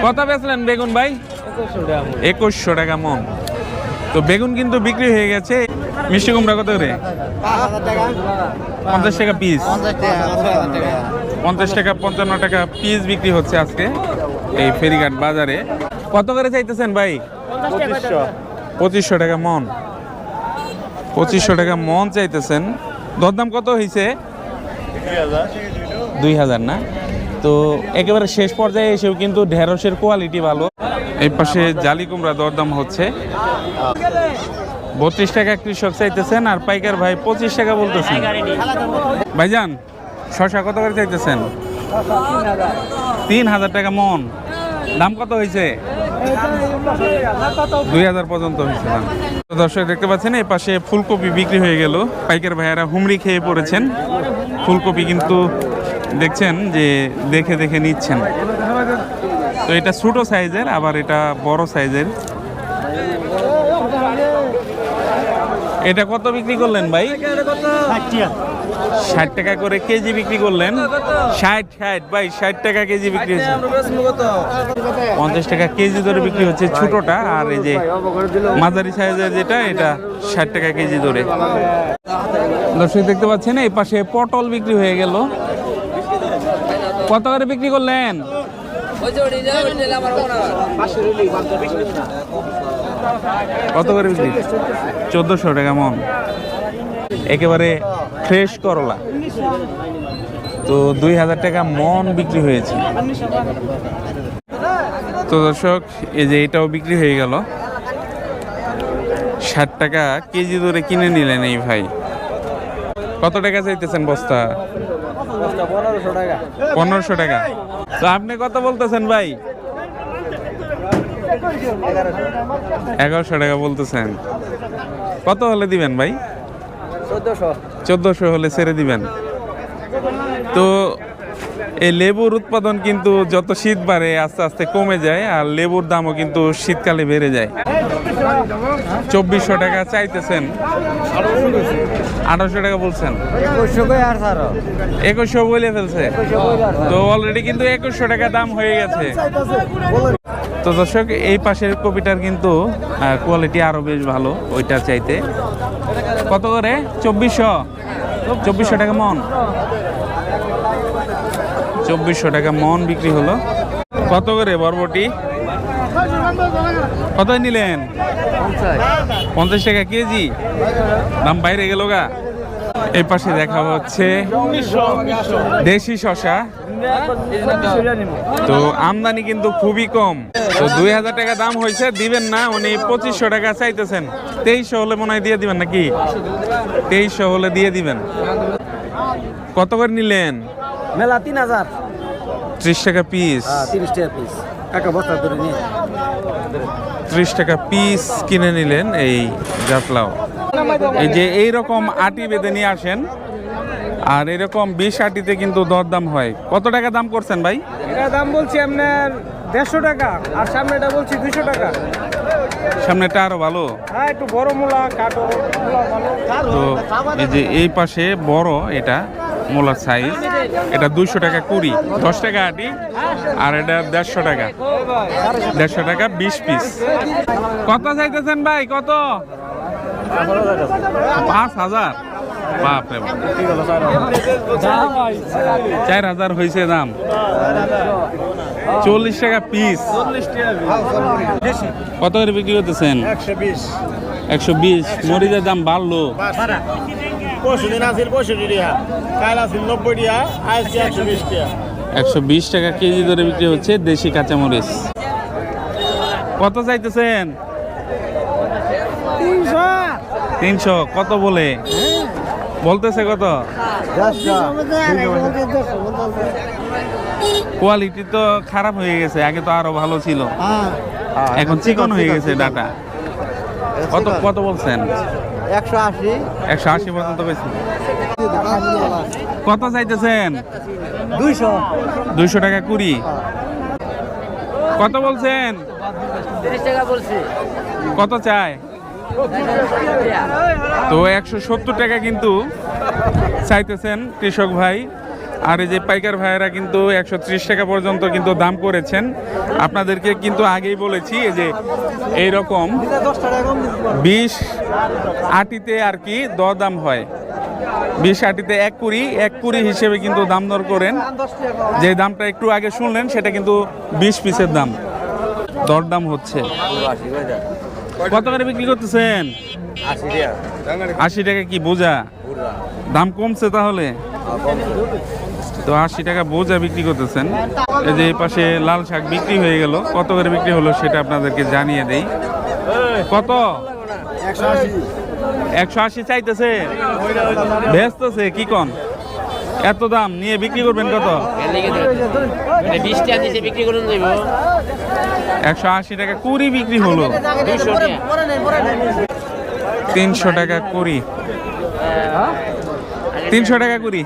কত বেচলেন বেগুন ভাই? 2100 টাকা মন। তো বেগুন কিন্তু বিক্রি হয়ে গেছে। মিষ্টি কুমড়া কত করে? 50 টাকা পিস। 50 টাকা 55 টাকা পিস বিক্রি হচ্ছে আজকে এই ফেরিঘাট বাজারে। কত করে চাইতেছেন ভাই? 2500 টাকা মন। 2500 টাকা মন চাইতেছেন। দরদাম কত হয়েছে? 2000 না? তো একেবারে শেষ পর্যায়ে এসেও কিন্তু ঢেঁড়সের কোয়ালিটি ভালো। এই পাশে জালি কুমড়া দরদাম হচ্ছে 32 টাকা কৃষক চাইতেছেন, আর পাইকার ভাই 25 টাকা বলতেছেন। ভাইজান শশা কত করে চাইতেছেন? 3000 টাকা মন। দাম কত হয়েছে? 2000 পর্যন্ত হয়েছে দাম। দর্শক দেখতে পাচ্ছেন এই পাশে ফুলকপি বিক্রি হয়ে গেল। পাইকার ভাইয়ারা হুমড়ি খেয়ে পড়েছেন। ফুলকপি কিন্তু দেখছেন যে দেখে দেখে নিচ্ছেন। তো এটা ছোট সাইজের, আবার এটা বড় সাইজের। এটা কত বিক্রি করলেন ভাই? 60 টাকা করে কেজি বিক্রি করলেন। 60 ভাই 60 টাকা কেজি বিক্রি হচ্ছে। 50 টাকা কেজি ধরে বিক্রি হচ্ছে ছোটটা, আর এই যে মাঝারি সাইজের যেটা এটা 60 টাকা কেজি ধরে। দর্শক দেখতে পাচ্ছেন এই পাশে পটল বিক্রি হয়ে গেল। কত করে বিক্রি করলেন? কত করে বিক্রি? 1400 টাকা মন। একেবারে ফ্রেশ করলা তো 2000 টাকা মন বিক্রি হয়েছে। তো দর্শক এই যে এটাও বিক্রি হয়ে গেল। 60 টাকা কেজি ধরে কিনে নিলেন এই ভাই। কত টাকা চাইতেছেন বস্তা? 1500 টাকা। তো আপনি কত বলতেছেন ভাই? 1100 টাকা বলতেছেন। কত হলে দিবেন ভাই? 1400 হলে ছেড়ে দিবেন। তো এই লেবুর উৎপাদন কিন্তু যত শীত বাড়ে আস্তে আস্তে কমে যায়, আর লেবুর দামও কিন্তু শীতকালে বেড়ে যায়। 2400 টাকা চাইতেছেন, 1800 টাকা বলছেন। 2100 বলে ফেলছে তো অলরেডি কিন্তু 2100 টাকা দাম হয়ে গেছে। তো দর্শক এই পাশের কপিটার কিন্তু কোয়ালিটি আরো বেশ ভালো ওইটার চাইতে। কত করে? 2400 টাকা মন। 2400 টাকা মন বিক্রি হলো। কত করে বরবটি? কত নিলেন? 50 টাকা কেজি। দাম বাইরে গেল গা। এই পাশে দেখা হচ্ছে দেশি শশা। তো আমদানি কিন্তু খুবই কম। তো 2000 টাকা দাম হয়েছে, দিবেন না? উনি 2500 টাকা চাইতেছেন। 2300 হলে মনে হয় দিয়ে দিবেন নাকি? 2300 হলে দিয়ে দিবেন। কত করে নিলেন? মেলা 3000। 30 টাকা পিস। 30 টাকা পিস। কাকা বস্তা ধরে নিয়ে 30 টাকা পিস কিনে নিলেন এই জাফলাও। এই যে এইরকম আটি বেঁধে নিয়ে আসেন, আর এরকম 20 আটিতে কিন্তু দরদাম হয়। কত টাকা দাম করছেন ভাই? এটা দাম বলছি আপনার 150 টাকা, আর সামনেটা বলছি 200 টাকা। সামনেটা আরো ভালো। হ্যাঁ, একটু বড় মূলা কাটো মূলা ভালো। তো এই যে এই পাশে বড় এটা মূলার সাইজ, এটা 200 টাকা কুড়ি, 10 টাকা আটি। আর এটা 150 টাকা, 150 টাকা 20 পিস। কত চাইতেছেন ভাই? কত? 5000? বাপরে বাপ, 4000 হয়েছে দাম। 40 টাকা পিস। কত করে বিক্রি করতেছেন? 120। মরিচের দাম বাড়লো। 120 টাকা কেজি ধরে বিক্রি হচ্ছে দেশি কাঁচামরিচ। কত চাইতেছেন? 300। কত বলে বলতেছে? কত? কোয়ালিটি তো খারাপ হয়ে গেছে, আগে তো আরো ভালো ছিল, এখন চিকন হয়ে গেছে ডাটা। কত কত বলছেন? 180 পর্যন্ত পেয়েছি। কত চাইতেছেন? 200 টাকা কুড়ি। কত বলছেন? 30 টাকা বলছি। কত চায়? তো 170 টাকা কিন্তু চাইতেছেন কৃষক ভাই। আর এই যে পাইকার ভাইয়েরা কিন্তু 130 টাকা পর্যন্ত কিন্তু দাম করেছেন। আপনাদেরকে কিন্তু আগেই বলেছি এই যে এইরকম 20 আটিতে আর কি দরদাম হয়, 20 আটিতে 1 কুড়ি হিসেবে কিন্তু দাম দর করেন। যে দামটা একটু আগে শুনলেন সেটা কিন্তু 20 পিসের দাম দরদাম হচ্ছে। কত করে বিক্রি করতেছেন? 80 টাকা। কি বোঝা? দাম কমছে তাহলে? তো 80 টাকা বোঝা বিক্রি করতেছেন। এই যে এই পাশে লাল শাক বিক্রি হয়ে গেল, কত করে বিক্রি হলো সেটা আপনাদেরকে জানিয়ে দেই। কত? 180 চাইতেছে, বেচতেছে কি কন? এত দাম নিয়ে বিক্রি করবেন কত? 180 টাকা কুড়ি বিক্রি হলো। 300 টাকা কুড়ি, 300 টাকা কুড়ি।